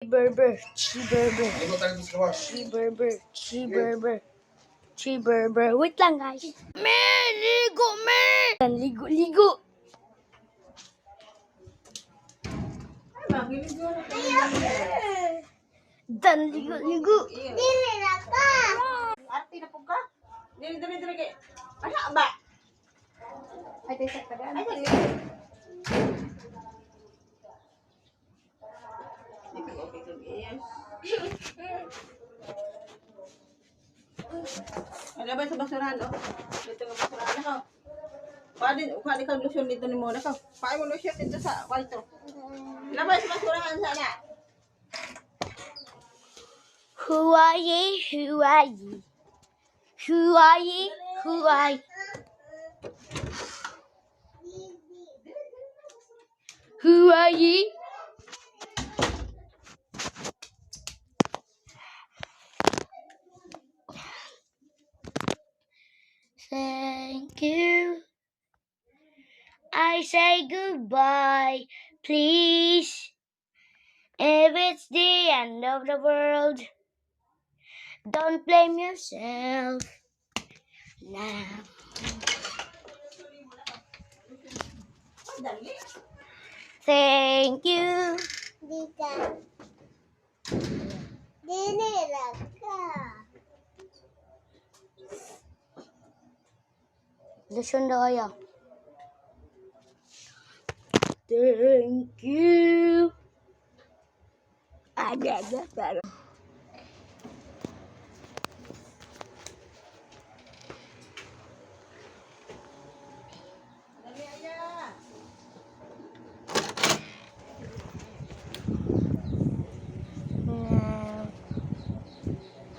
Cheeseburger. Cheeseburger. Ligo tayo sa kawas. Cheeseburger. Cheeseburger. Cheeseburger. Wait lang, guys. Ligo, Ligo, ligo. Dan, ligo, ligo. Dili na ka. Arte na po ka. Dili kay. Ano ba? Ay, tayo sa tagaan. Ay, dali. Ano ba sa basurahan, oh? Dito nga basurahan ako. Kuha ka lotion dito ni Mona ka. Paano mo lotion dito sa kwarto? Labas sa basurahan sana. Who are ye? Who are ye? Who are ye? Who are ye? Who are ye? Thank you. I say goodbye, please. If it's the end of the world, don't blame yourself now. Thank you. Dika. Dili na ka. Lotion daw kaya. Thank you. Pero.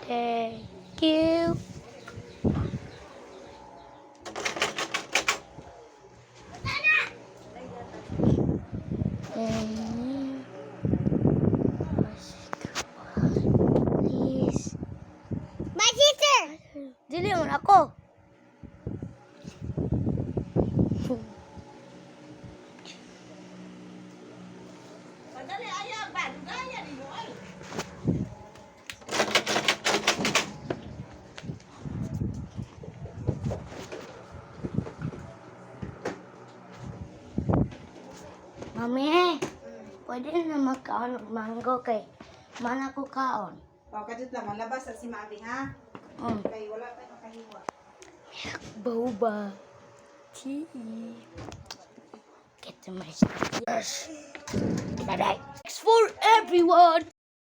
Thank you. Please. My sister. Dili mo na ako. Madali ayaw ba? Gaya ni mo ay. Mami, pwede na magkaon og mango kay mana ko kaon. O, kadit lang. Malabas sa si Mami, ha? Kay wala tayo makahiwa. Boba tea. Get to my stuff. Yes. Bye-bye. Thanks for everyone.